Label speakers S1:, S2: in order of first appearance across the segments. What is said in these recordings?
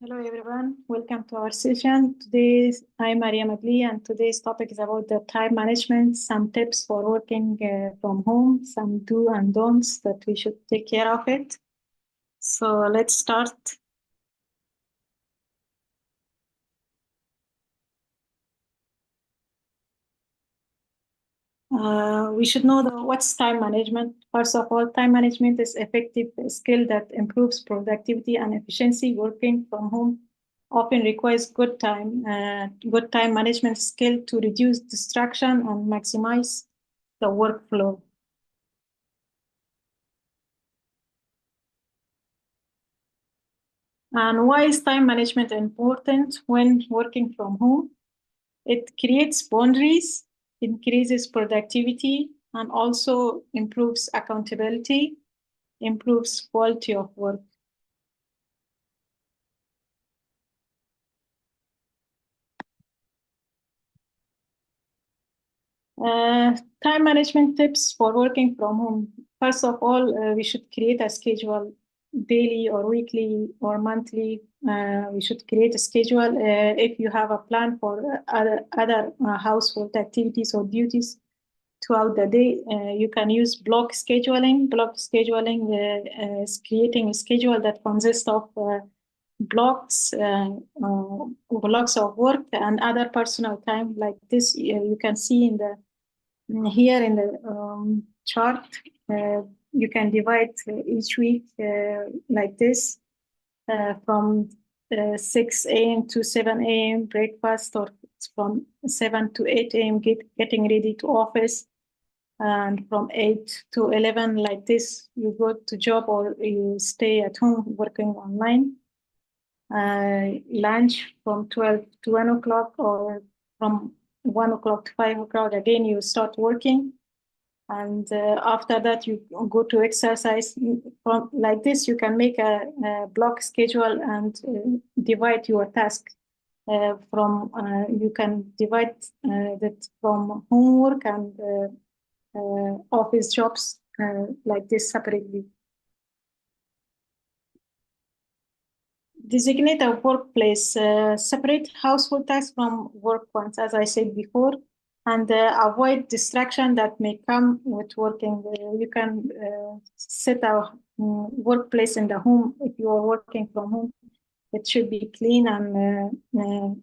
S1: Hello everyone, welcome to our session. Today I'm Maryam Adli and today's topic is about the time management, some tips for working from home, some do and don'ts that we should take care of it. So let's start. We should know what's time management. First of all, time management is effective skill that improves productivity and efficiency. Working from home often requires good time management skill to reduce distraction and maximize the workflow. And why is time management important when working from home? It creates boundaries, increases productivity, and also improves accountability, improves quality of work. Time management tips for working from home. First of all, we should create a schedule daily or weekly or monthly. We should create a schedule. If you have a plan for other household activities or duties throughout the day, you can use block scheduling. Block scheduling is creating a schedule that consists of blocks, blocks of work and other personal time. Like this, you can see in the here in the chart, you can divide each week like this from 6 a.m. to 7 a.m. breakfast, or from 7 to 8 a.m. getting ready to office, and from 8 to 11 like this you go to job or you stay at home working online. Lunch from 12 to 1 o'clock, or from 1 o'clock to 5 o'clock again you start working, and after that you go to exercise. From like this you can make a block schedule and divide your task from you can divide that from homework and office jobs like this separately. Designate a workplace, separate household tasks from work ones, as I said before, and avoid distraction that may come with working. You can set a workplace in the home. If you are working from home, it should be clean and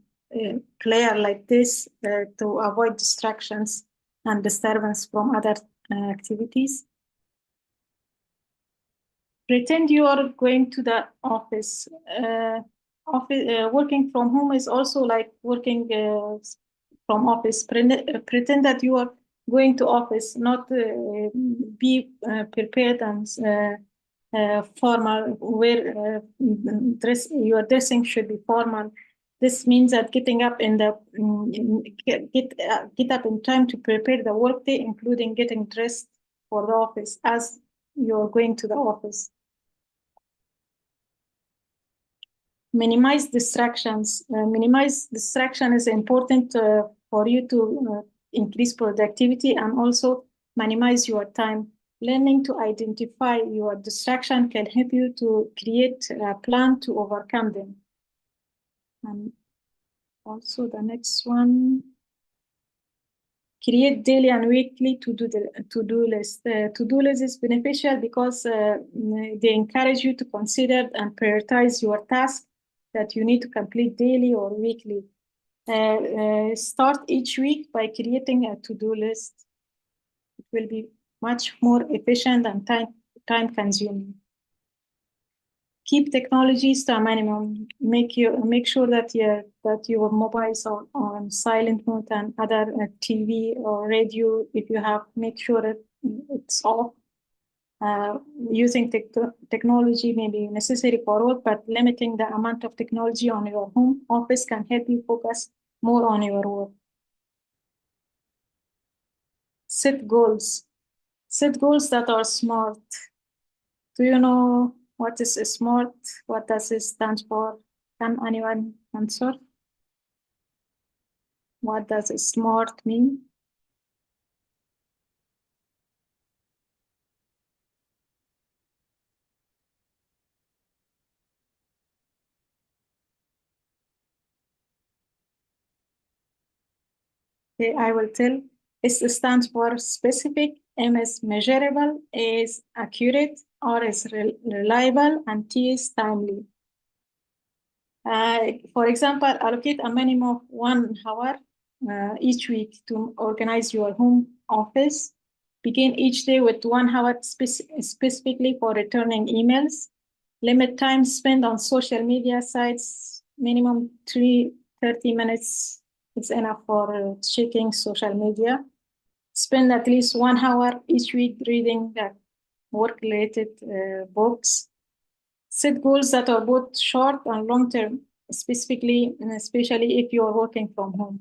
S1: clear like this to avoid distractions and disturbance from other activities. Pretend you are going to the office. Working from home is also like working from office. Pretend that you are going to office, not be prepared and formal. Where your dressing should be formal. This means that getting up in the get up in time to prepare the workday, including getting dressed for the office as you're going to the office. Minimize distractions. Minimize distraction is important for you to increase productivity and also minimize your time. Learning to identify your distraction can help you to create a plan to overcome them. And also the next one, create daily and weekly to-do list. To-do list is beneficial because they encourage you to consider and prioritize your tasks that you need to complete daily or weekly. Start each week by creating a to-do list. It will be much more efficient and time consuming. Keep technologies to a minimum. Make sure that your mobiles are on silent mode, and other TV or radio, if you have, make sure that it's off. Using technology may be necessary for work, but limiting the amount of technology on your home office can help you focus more on your work. Set goals. Set goals that are smart. Do you know what is SMART? What does it stand for? Can anyone answer? What does SMART mean? Okay, I will tell. S stands for specific, M is measurable, A is accurate, R is reliable, and T is timely. For example, allocate a minimum of 1 hour each week to organize your home office. Begin each day with 1 hour specifically for returning emails. Limit time spent on social media sites, minimum 30 minutes is enough for checking social media. Spend at least 1 hour each week reading work-related books. Set goals that are both short and long-term, especially if you are working from home.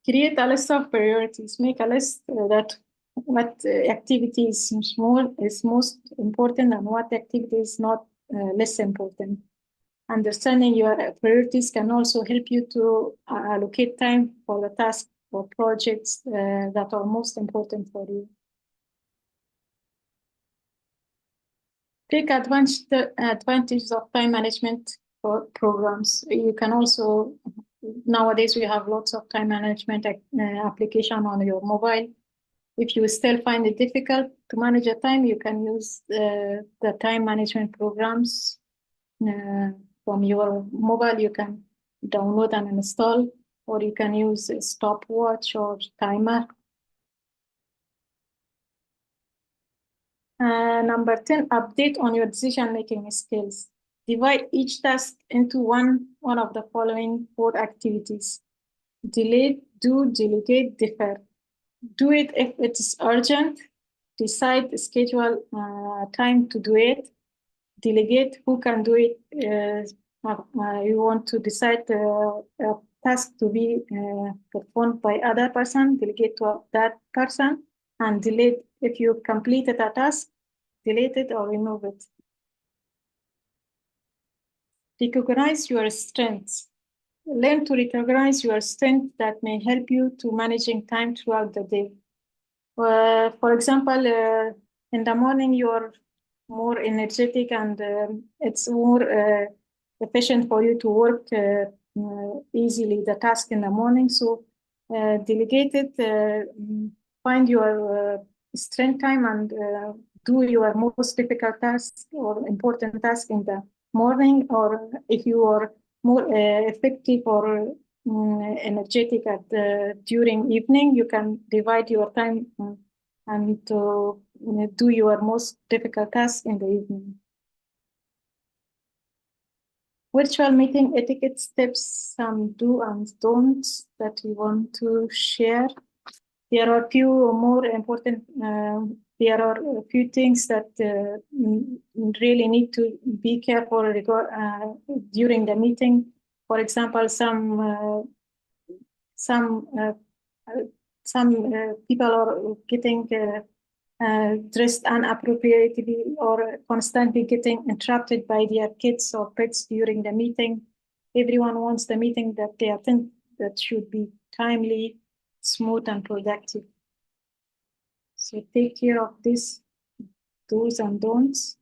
S1: Create a list of priorities. Make a list that what activity is most important and what activity is not less important. Understanding your priorities can also help you to allocate time for the tasks or projects that are most important for you. Take advantage of time management programs. You can also, nowadays we have lots of time management application on your mobile. If you still find it difficult to manage your time, you can use the time management programs from your mobile. You can download and install, or you can use a stopwatch or timer. Number 10, update on your decision-making skills. Divide each task into one of the following 4 activities. Delete, do, delegate, defer. Do it if it's urgent. Decide, schedule time to do it. Delegate, who can do it. You want to decide a task to be performed by other person, delegate to that person. And delete, if you've completed a task, delete it or remove it. Recognize your strengths. Learn to recognize your strengths that may help you to managing time throughout the day. For example, in the morning, you're more energetic and it's more efficient for you to work easily the task in the morning. So delegate it, find your strength time and do your most difficult task or important task in the morning, or if you are more effective or energetic during evening, you can divide your time and to do your most difficult task in the evening. Virtual meeting etiquette steps, some do and don'ts that we want to share. There are few more important, there are a few things that really need to be careful during the meeting. For example, some people are getting dressed inappropriately or constantly getting interrupted by their kids or pets during the meeting. Everyone wants the meeting that they attend that should be timely, smooth, and productive. So take care of these do's and don'ts.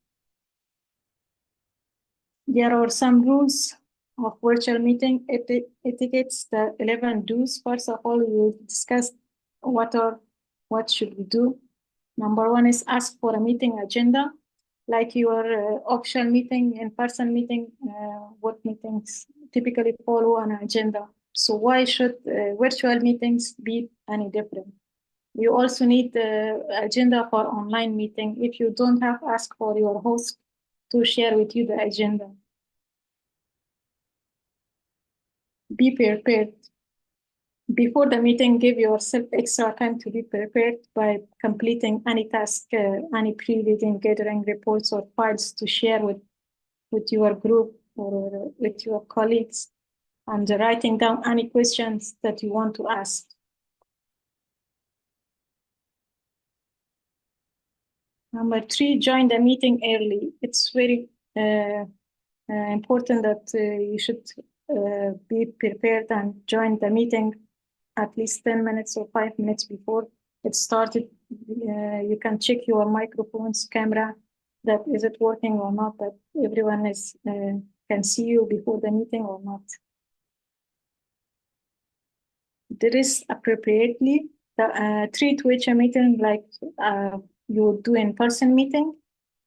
S1: There are some rules of virtual meeting etiquettes, the 11 do's. First of all, we will discuss what should we do. Number 1 is ask for a meeting agenda, like your optional meeting, in-person meeting, what meetings typically follow an agenda. So why should virtual meetings be any different? You also need the agenda for online meeting. If you don't have, ask for your host to share with you the agenda. Be prepared. Before the meeting, give yourself extra time to be prepared by completing any task, any pre-meeting gathering reports or files to share with your group or with your colleagues, and writing down any questions that you want to ask. Number 3, join the meeting early. It's very important that you should be prepared and join the meeting at least 10 minutes or 5 minutes before it started. You can check your microphones, camera, that is it working or not, that everyone is can see you before the meeting or not. Dress appropriately. Treat virtual meeting like you would do in-person meeting,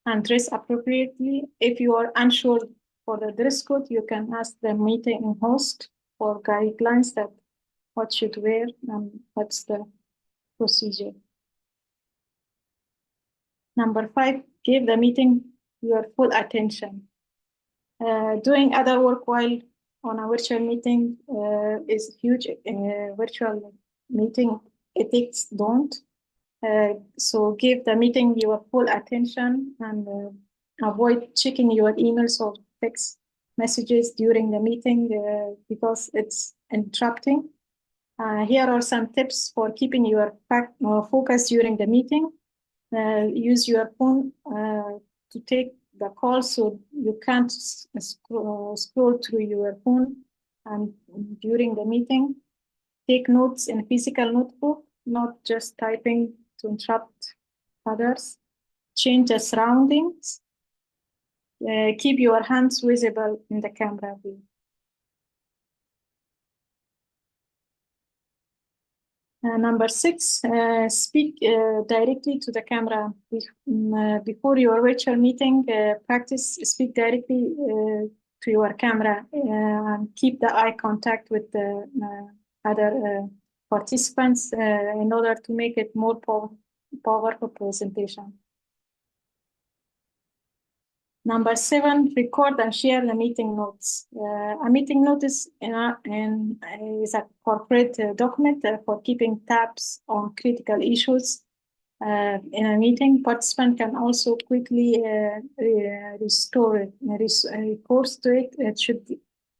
S1: and dress appropriately. If you are unsure for the dress code, you can ask the meeting host for guidelines that what should wear and what's the procedure. Number 5, give the meeting your full attention. Doing other work while on a virtual meeting is huge. Virtual meeting ethics don't. So give the meeting your full attention and avoid checking your emails or text messages during the meeting because it's interrupting. Here are some tips for keeping your focus during the meeting. Use your phone to take the call so you can't scroll through your phone and during the meeting. Take notes in a physical notebook, not just typing to interrupt others. Change the surroundings. Keep your hands visible in the camera view. Number 6, speak directly to the camera. Before your virtual meeting, practice speak directly to your camera and keep the eye contact with the other participants in order to make it more powerful presentation. Number 7, record and share the meeting notes. A meeting note is a corporate document for keeping tabs on critical issues in a meeting. Participant can also quickly recourse to it should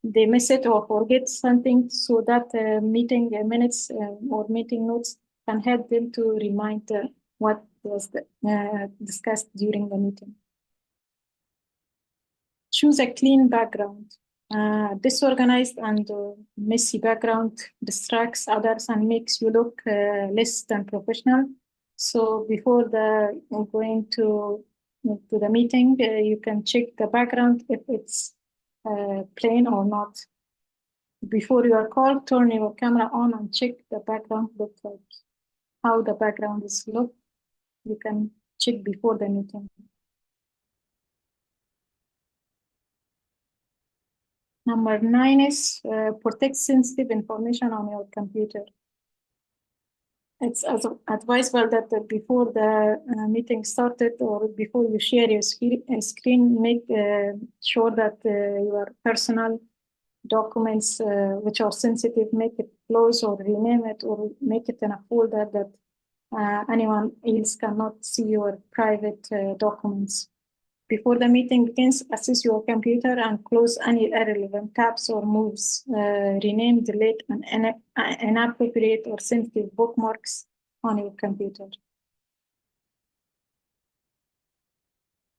S1: they miss it or forget something, so that meeting minutes or meeting notes can help them to remind what was discussed during the meeting. Choose a clean background. Disorganized and messy background distracts others and makes you look less than professional. So before going to the meeting, you can check the background if it's plain or not. Before your call, turn your camera on and check the background look like. How the background is look, you can check before the meeting. Number 9 is protect sensitive information on your computer. It's advisable that before the meeting started or before you share your screen, make sure that your personal documents which are sensitive, make it close or rename it or make it in a folder that anyone else cannot see your private documents. Before the meeting begins, assess your computer and close any irrelevant tabs or moves. Rename, delete, and inappropriate or sensitive bookmarks on your computer.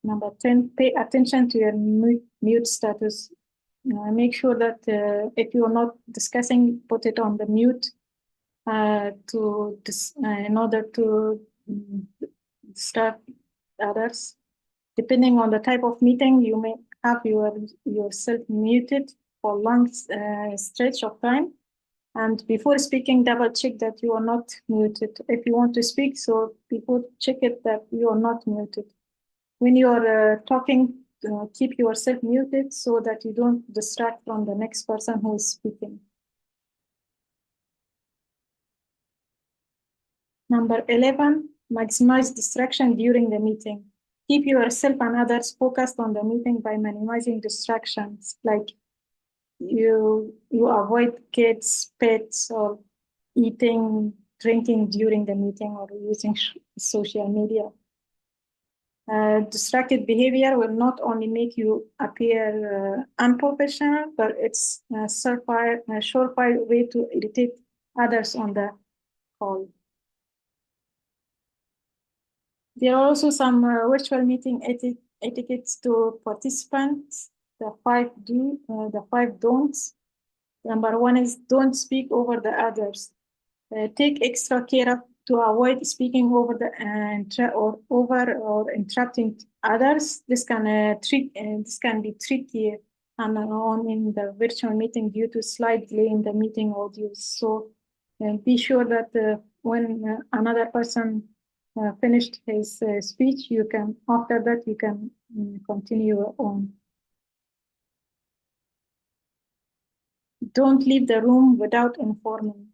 S1: Number 10, pay attention to your mute status. Make sure that if you are not discussing, put it on the mute in order to distract others. Depending on the type of meeting, you may have yourself muted for a long stretch of time. And before speaking, double check that you are not muted. If you want to speak, so before check it that you are not muted. When you are talking, keep yourself muted so that you don't distract from the next person who is speaking. Number 11, maximize distraction during the meeting. Keep yourself and others focused on the meeting by minimizing distractions, like you avoid kids, pets, or eating, drinking during the meeting or using social media. Distracted behavior will not only make you appear unprofessional, but it's a surefire way to irritate others on the call. There are also some virtual meeting etiquettes to participants. The 5 don'ts. Number 1 is don't speak over the others. Take extra care to avoid speaking over or interrupting others. This can be tricky and on in the virtual meeting due to slight delay in the meeting audio. So be sure that when another person finished his speech, you can, after that, you can continue on. Don't leave the room without informing.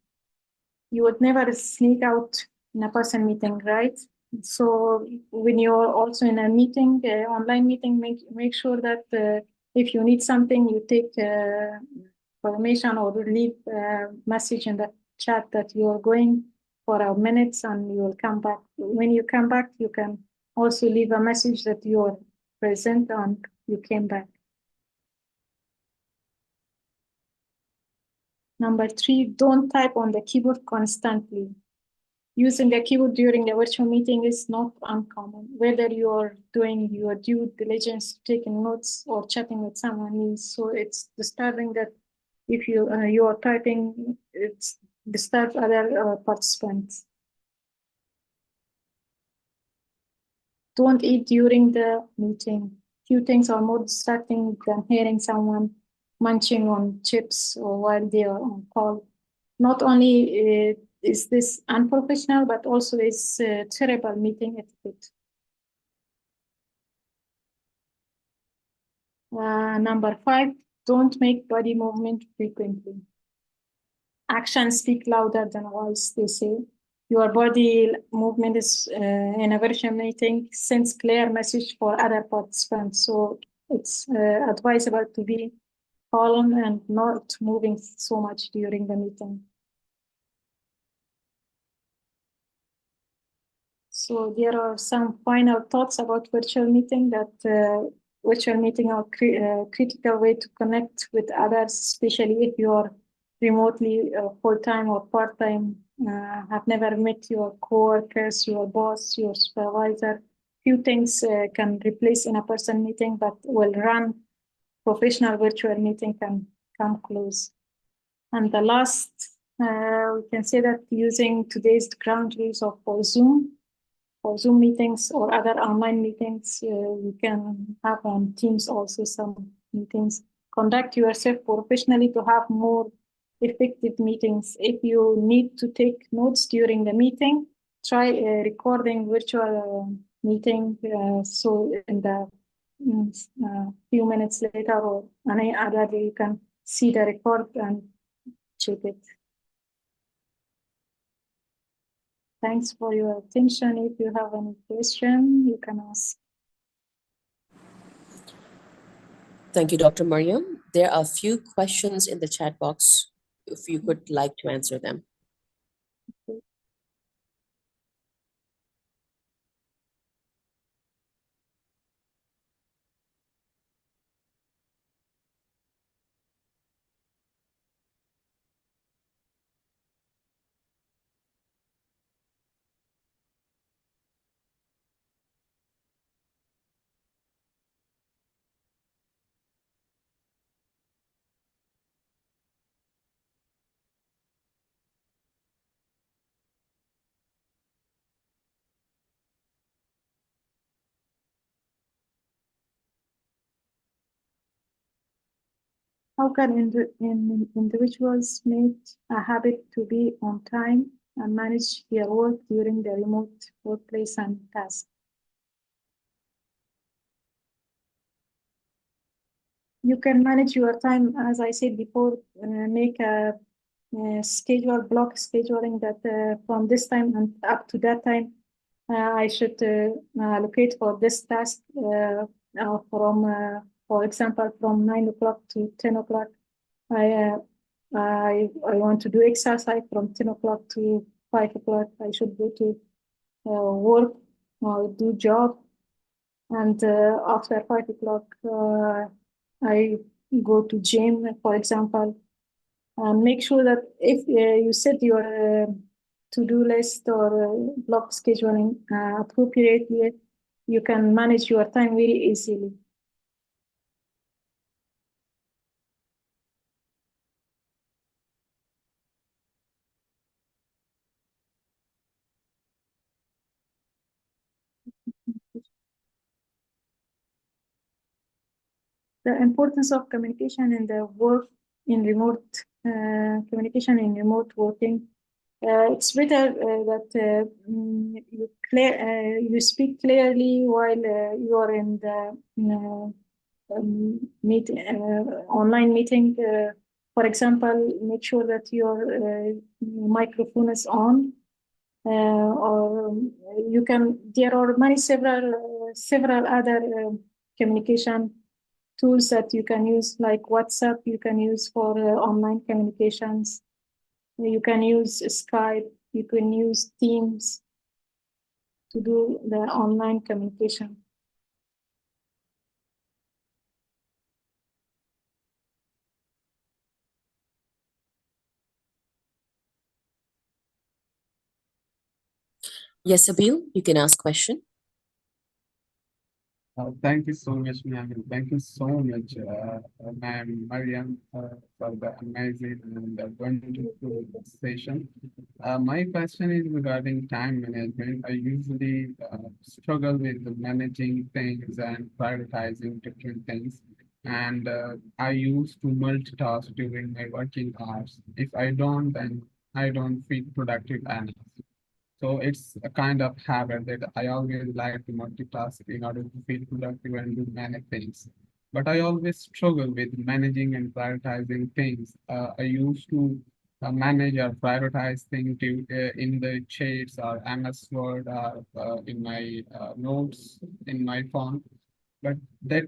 S1: You would never sneak out in a person meeting, right? So when you're also in a meeting, online meeting, make sure that if you need something, you take information or leave a message in the chat that you're going for a minute and you will come back. When you come back, you can also leave a message that you're present and you came back. Number 3, don't type on the keyboard constantly. Using the keyboard during the virtual meeting is not uncommon. Whether you're doing your due diligence, taking notes, or chatting with someone, so it's disturbing that if you are typing, it's disturbs other participants. Don't eat during the meeting. Few things are more distracting than hearing someone munching on chips or while they are on call. Not only is this unprofessional, but also is terrible meeting etiquette. Number 5, don't make body movement frequently. Actions speak louder than words, they say. Your body movement is in a virtual meeting sends clear message for other participants. So it's advisable to be calm and not moving so much during the meeting. So there are some final thoughts about virtual meeting that virtual meeting are critical way to connect with others, especially if you are remotely full-time or part-time, have never met your coworkers, your boss, your supervisor. Few things can replace in-person meeting, but will run professional virtual meeting can come close. And the last, we can say that using today's ground rules of for Zoom meetings or other online meetings, you can have on Teams also some meetings. Conduct yourself professionally to have more effective meetings. If you need to take notes during the meeting, try recording virtual meeting. So in the few minutes later or any other day, you can see the record and check it. Thanks for your attention. If you have any question, you can ask.
S2: Thank you, Dr. Maryam. There are a few questions in the chat box, if you could like to answer them.
S1: How can individuals make a habit to be on time and manage their work during the remote workplace and task? You can manage your time, as I said before, make a schedule, block scheduling that from this time and up to that time, I should allocate for this task for example, from 9 o'clock to 10 o'clock. I want to do exercise from 10 o'clock to 5 o'clock. I should go to work or do job. And after 5 o'clock, I go to gym, for example. Make sure that if you set your to-do list or block scheduling appropriately, you can manage your time very easily. The importance of communication in the work in remote communication in remote working. It's better that you speak clearly while you are in the online meeting. For example, make sure that your microphone is on, or you can. There are several other communication tools that you can use, like WhatsApp. You can use for online communications. You can use Skype. You can use Teams to do the online communication.
S2: Yes, Abil, you can ask question.
S3: Thank you so much, ma'am. Thank you so much, ma'am Maryam, for the amazing and wonderful session. My question is regarding time management. I usually struggle with managing things and prioritizing different things. And I used to multitask during my working hours. If I don't, then I don't feel productive enough. So it's a kind of habit that I always like to multitask in order to feel productive and do many things. But I always struggle with managing and prioritizing things. I used to manage or prioritize things in the chats or MS Word or in my notes in my phone. But that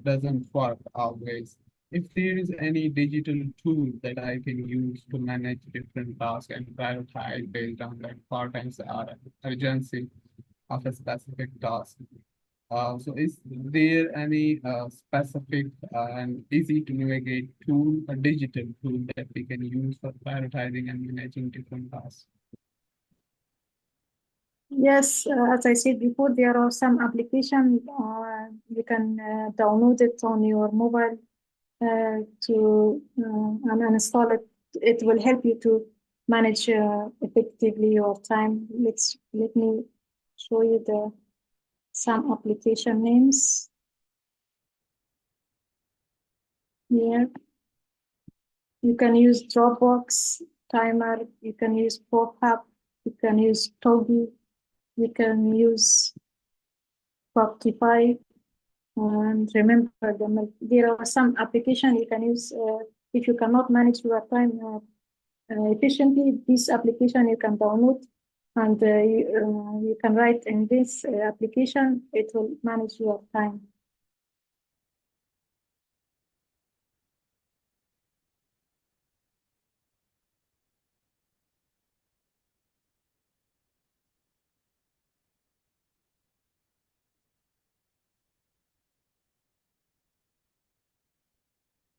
S3: doesn't work always. If there is any digital tool that I can use to manage different tasks and prioritize based on the importance or urgency of a specific task. So is there any specific and easy to navigate tool, a digital tool that we can use for prioritizing and managing different tasks?
S1: Yes, as I said before, there are some applications you can download it on your mobile and install it. It will help you to manage effectively your time. Let me show you some application names here. You can use Dropbox, Timer. You can use PopUp. You can use Toby. You can use Spotify. And remember, there are some applications you can use if you cannot manage your time efficiently. This application you can download, and you can write in this application. It will manage your time.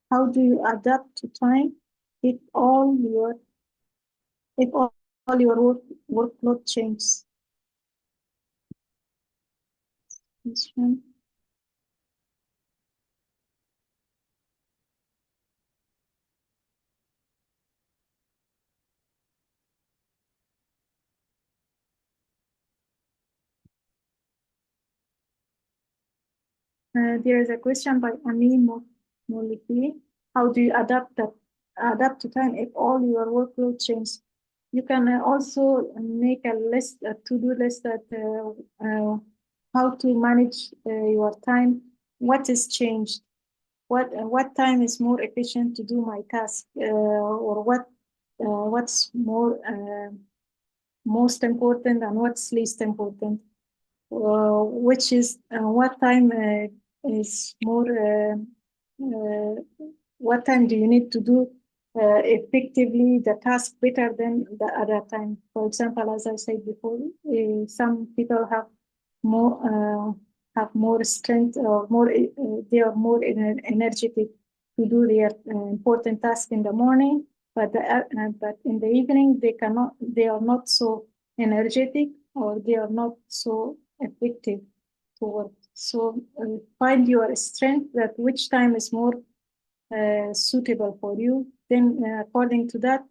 S1: How do you adapt to time if all your workload changes? This one. There is a question by Amin Moliki. How do you adapt to time if all your workload changes? You can also make a list, a to-do list that how to manage your time. What is changed? What time is more efficient to do my task, or what's most important and what's least important? Which is what time is more what time do you need to do effectively the task better than the other time? For example, as I said before, some people have more strength or more they are more energetic to do their important task in the morning, but in the evening they are not so energetic, or they are not so effective to work. So find your strength, that which time is more suitable for you. Then according to that,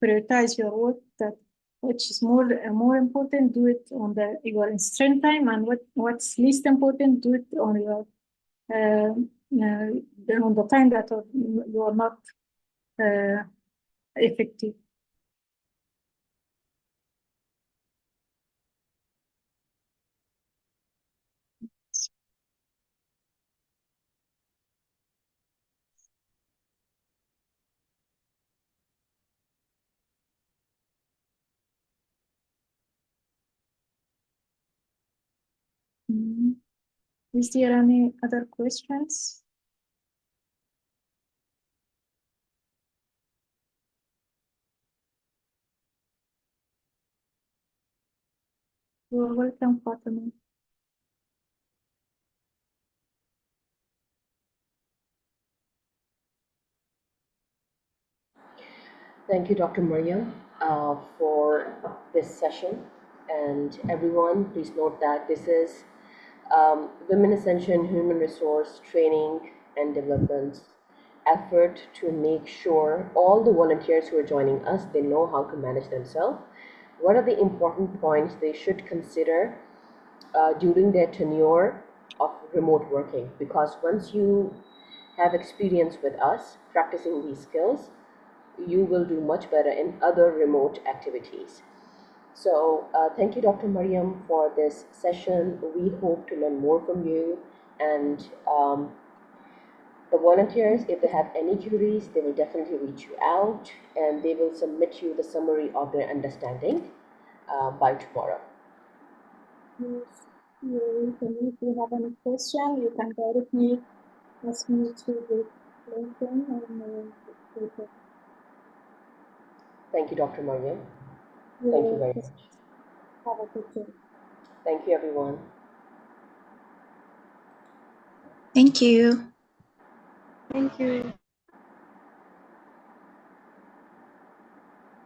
S1: prioritize your work, that which is more important, do it on your strength time, and what's least important, do it on your on the time that you are not effective. Is there any other questions? You're welcome, Fatima.
S2: Thank you, Dr. Maryam, for this session. And everyone, please note that this is Women Ascension Human Resource Training and Development effort to make sure all the volunteers who are joining us, they know how to manage themselves. What are the important points they should consider during their tenure of remote working? Because once you have experience with us practicing these skills, you will do much better in other remote activities. So thank you, Dr. Maryam, for this session. We hope to learn more from you. And the volunteers, if they have any queries, they will definitely reach you out and they will submit you the summary of their understanding by tomorrow.
S1: Yes. If you have any question, you can directly ask me to the LinkedIn and Twitter.
S2: Thank you, Dr. Maryam. Thank you very much.
S1: Have a good day.
S2: Thank you, everyone.
S4: Thank you.
S5: Thank you.